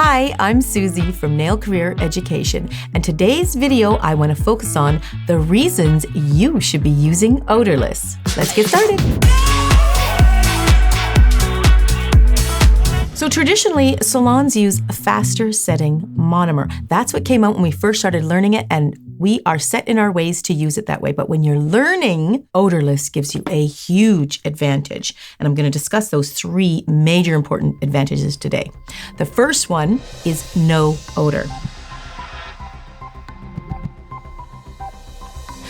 Hi, I'm Suzie from Nail Career Education, and today's video I want to focus on the reasons you should be using odorless. Let's get started. So traditionally, salons use a faster setting monomer. That's what came out when we first started learning it, and we are set in our ways to use it that way. But when you're learning, odorless gives you a huge advantage. And I'm going to discuss those three major important advantages today. The first one is no odor.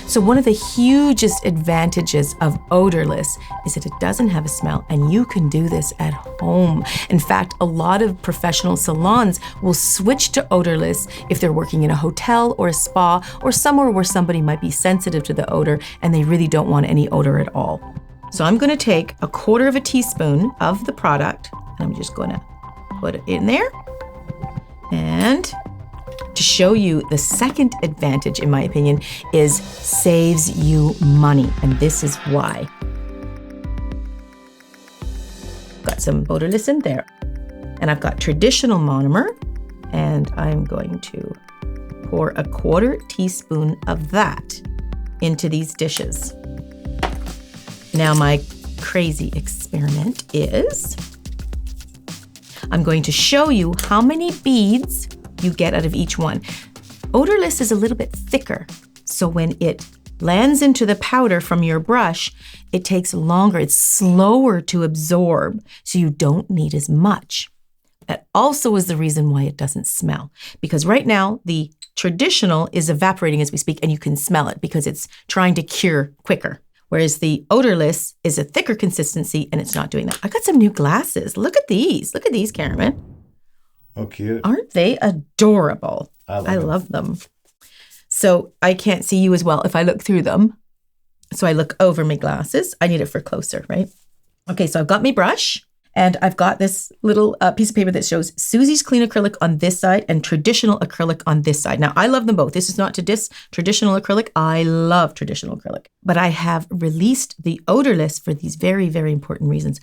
So one of the hugest advantages of odorless is that it doesn't have a smell, and you can do this at home. In fact, a lot of professional salons will switch to odorless if they're working in a hotel or a spa or somewhere where somebody might be sensitive to the odor and they really don't want any odor at all. So I'm going to take 1/4 teaspoon of the product, and I'm just going to put it in there. And to show you the second advantage, in my opinion, is saves you money, and this is why. Got some odorless in there, and I've got traditional monomer, and I'm going to pour 1/4 teaspoon of that into these dishes. Now my crazy experiment is I'm going to show you how many beads you get out of each one. Odorless is a little bit thicker, so when it lands into the powder from your brush, it takes longer, it's slower to absorb, so you don't need as much. That also is the reason why it doesn't smell, because right now the traditional is evaporating as we speak, and you can smell it because it's trying to cure quicker. Whereas the odorless is a thicker consistency and it's not doing that. I got some new glasses. Look at these, Cameron. Oh, cute. Aren't they adorable? I love them. So I can't see you as well if I look through them. So I look over my glasses. I need it for closer, right? Okay, so I've got my brush, and I've got this little piece of paper that shows Suzie's clean acrylic on this side and traditional acrylic on this side. Now, I love them both. This is not to diss traditional acrylic. I love traditional acrylic. But I have released the odorless for these very, very important reasons.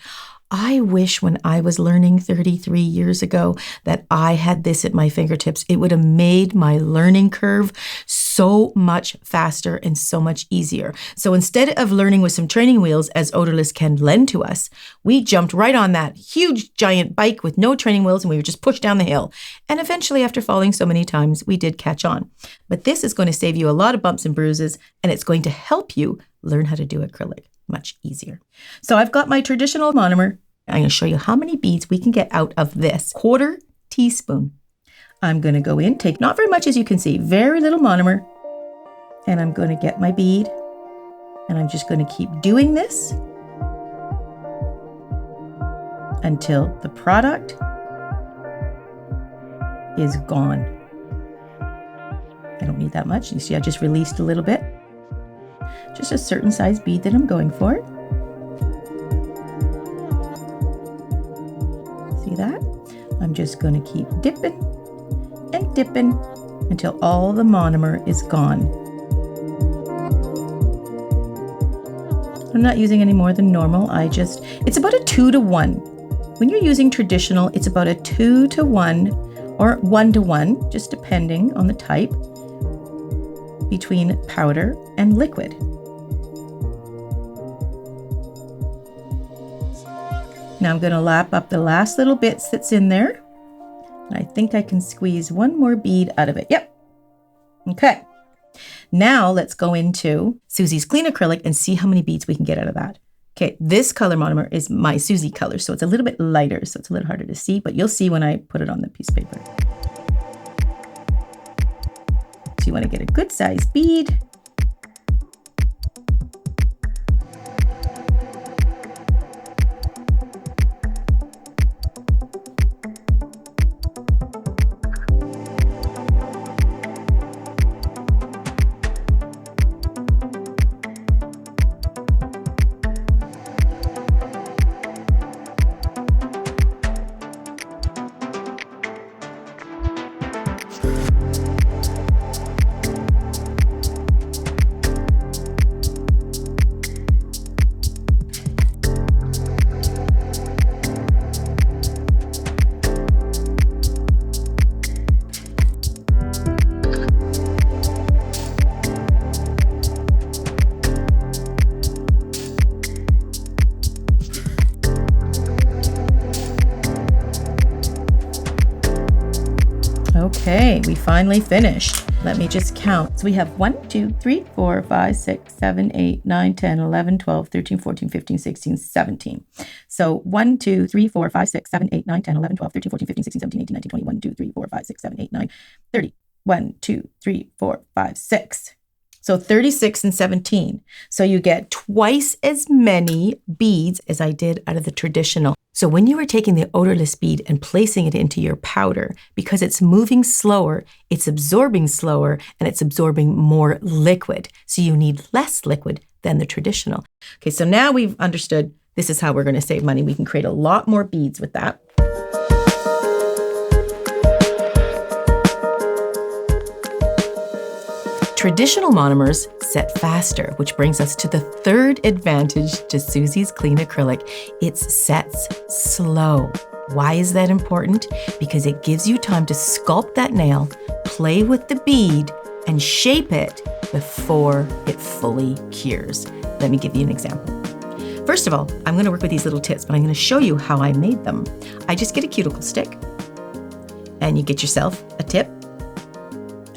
I wish when I was learning 33 years ago that I had this at my fingertips. It would have made my learning curve so much faster and so much easier. So instead of learning with some training wheels, as odorless can lend to us, we jumped right on that huge giant bike with no training wheels, and we were just pushed down the hill. And eventually, after falling so many times, we did catch on. But this is going to save you a lot of bumps and bruises, and it's going to help you learn how to do acrylic much easier. So I've got my traditional monomer. I'm going to show you how many beads we can get out of this 1/4 teaspoon. I'm going to go in, take not very much as you can see, very little monomer, and I'm going to get my bead, and I'm just going to keep doing this until the product is gone. I don't need that much. You see, I just released a little bit. Just a certain size bead that I'm going for. See that? I'm just going to keep dipping and dipping until all the monomer is gone. I'm not using any more than normal. It's about a 2-to-1. When you're using traditional, it's about a 2-to-1 or 1-to-1, just depending on the type, between powder and liquid. Now I'm going to lap up the last little bits that's in there. And I think I can squeeze one more bead out of it. Yep. Okay. Now let's go into Suzie's clean acrylic and see how many beads we can get out of that. Okay, this color monomer is my Suzie color, so it's a little bit lighter, so it's a little harder to see, but you'll see when I put it on the piece of paper. So you want to get a good size bead. Okay, we finally finished. Let me just count. So we have 1, 2, 3, 4, 5, 6, 7, 8, 9, 10, 11, 12, 13, 14, 15, 16, 17. So 1, 2, 3, 4, 5, 6, 7, 8, 9, 10, 11, 12, 13, 14, 15, 16, 17, 18, 19, 20, 1, 2, 3, 4, 5, 6, 7, 8, 9, 30. 1, 2, 3, 4, 5, 6. So 36 and 17. So you get twice as many beads as I did out of the traditional. So when you are taking the odorless bead and placing it into your powder, because it's moving slower, it's absorbing slower, and it's absorbing more liquid. So you need less liquid than the traditional. Okay, so now we've understood this is how we're going to save money. We can create a lot more beads with that. Traditional monomers set faster, which brings us to the third advantage to Suzie's clean acrylic. It sets slow. Why is that important? Because it gives you time to sculpt that nail, play with the bead, and shape it before it fully cures. Let me give you an example. First of all, I'm going to work with these little tips, but I'm going to show you how I made them. I just get a cuticle stick, and you get yourself a tip,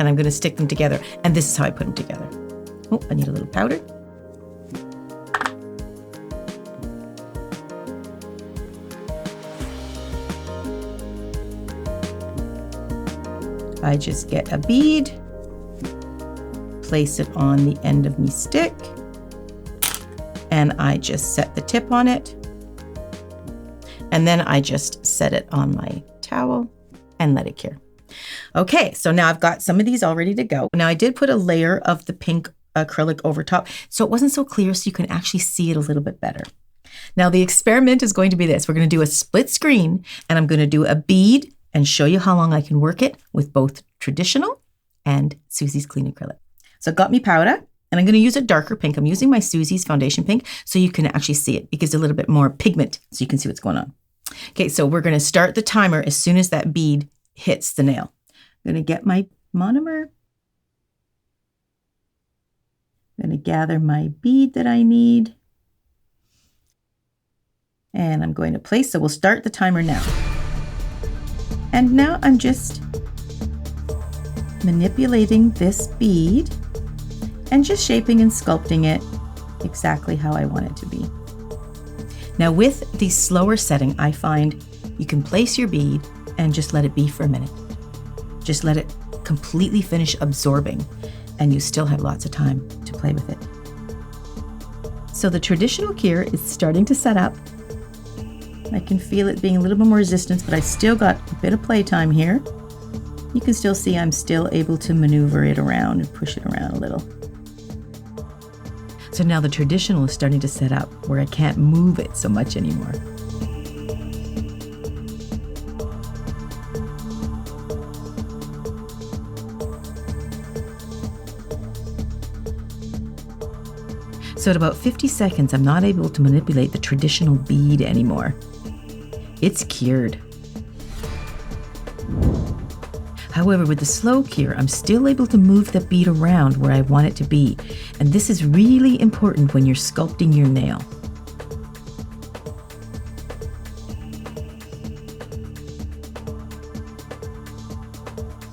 and I'm going to stick them together. And this is how I put them together. Oh, I need a little powder. I just get a bead, place it on the end of my stick, and I just set the tip on it. And then I just set it on my towel and let it cure. Okay, so now I've got some of these all ready to go. Now I did put a layer of the pink acrylic over top, so it wasn't so clear, so you can actually see it a little bit better. Now the experiment is going to be this. We're going to do a split screen, and I'm going to do a bead and show you how long I can work it with both traditional and Suzie's clean acrylic. So I've got me powder, and I'm going to use a darker pink. I'm using my Suzie's foundation pink, so you can actually see it. It gives a little bit more pigment, so you can see what's going on. Okay, so we're going to start the timer as soon as that bead hits the nail. I'm going to get my monomer. I'm going to gather my bead that I need. And I'm going to place, so we'll start the timer now. And now I'm just manipulating this bead and just shaping and sculpting it exactly how I want it to be. Now with the slower setting, I find you can place your bead and just let it be for a minute. Just let it completely finish absorbing, and you still have lots of time to play with it. So the traditional cure is starting to set up. I can feel it being a little bit more resistance, but I still got a bit of playtime here. You can still see I'm still able to maneuver it around and push it around a little. So now the traditional is starting to set up where I can't move it so much anymore. So at about 50 seconds, I'm not able to manipulate the traditional bead anymore. It's cured. However, with the slow cure, I'm still able to move the bead around where I want it to be. And this is really important when you're sculpting your nail.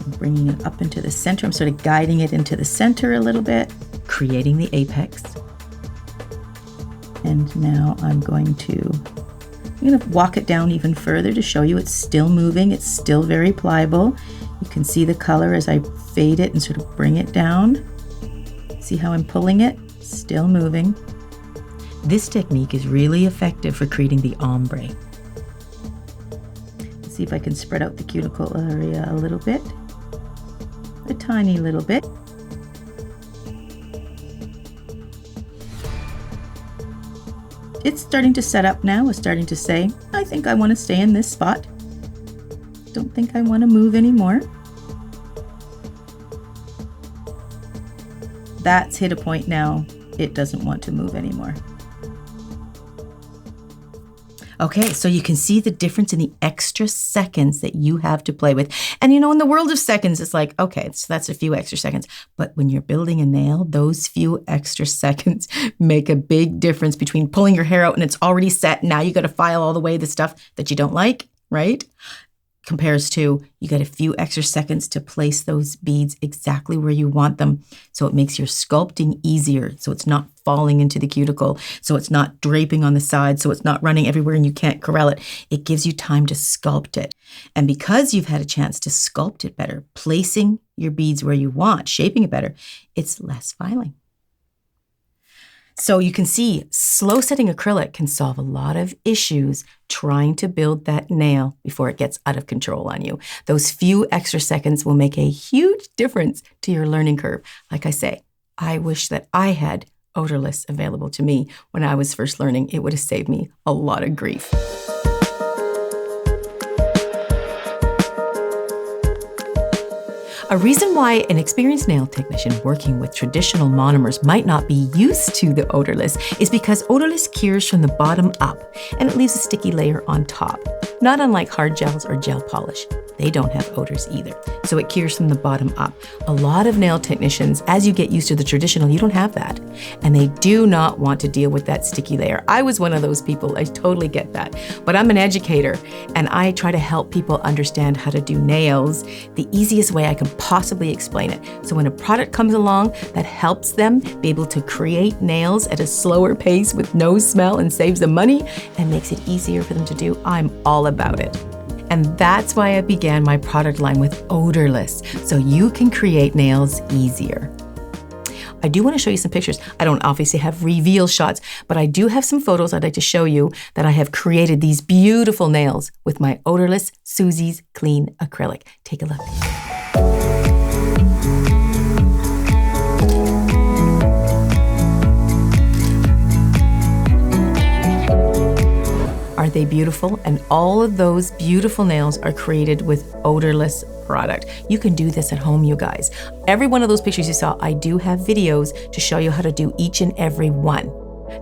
I'm bringing it up into the center. I'm sort of guiding it into the center a little bit, creating the apex. And now I'm going to walk it down even further to show you it's still moving. It's still very pliable. You can see the color as I fade it and sort of bring it down. See how I'm pulling it? Still moving. This technique is really effective for creating the ombre. Let's see if I can spread out the cuticle area a little bit. A tiny little bit. It's starting to set up now. It's starting to say, I think I want to stay in this spot. Don't think I want to move anymore. That's hit a point now. It doesn't want to move anymore. Okay, so you can see the difference in the extra seconds that you have to play with. And in the world of seconds, it's like, okay, so that's a few extra seconds. But when you're building a nail, those few extra seconds make a big difference between pulling your hair out and it's already set. Now you got to file all the way the stuff that you don't like, right? compares to you get a few extra seconds to place those beads exactly where you want them. So it makes your sculpting easier. So it's not falling into the cuticle. So it's not draping on the side. So it's not running everywhere and you can't corral it. It gives you time to sculpt it. And because you've had a chance to sculpt it better, placing your beads where you want, shaping it better, it's less filing. So you can see slow setting acrylic can solve a lot of issues trying to build that nail before it gets out of control on you. Those few extra seconds will make a huge difference to your learning curve. Like I say, I wish that I had odorless available to me when I was first learning. It would have saved me a lot of grief. A reason why an experienced nail technician working with traditional monomers might not be used to the odorless is because odorless cures from the bottom up and it leaves a sticky layer on top. Not unlike hard gels or gel polish. They don't have odors either. So it cures from the bottom up. A lot of nail technicians, as you get used to the traditional, you don't have that. And they do not want to deal with that sticky layer. I was one of those people. I totally get that. But I'm an educator and I try to help people understand how to do nails the easiest way I can possibly explain it. So when a product comes along that helps them be able to create nails at a slower pace with no smell and saves them money and makes it easier for them to do, I'm all about it. And that's why I began my product line with odorless, so you can create nails easier. I do want to show you some pictures. I don't obviously have reveal shots, but I do have some photos I'd like to show you that I have created these beautiful nails with my odorless Suzie's Clean Acrylic. Take a look. Are they beautiful? And all of those beautiful nails are created with odorless product. You can do this at home, you guys. Every one of those pictures you saw, I do have videos to show you how to do each and every one.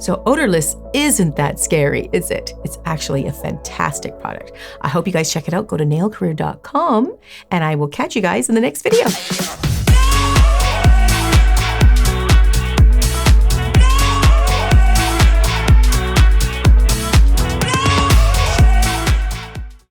So odorless isn't that scary, is it? It's actually a fantastic product. I hope you guys check it out. Go to nailcareer.com and I will catch you guys in the next video.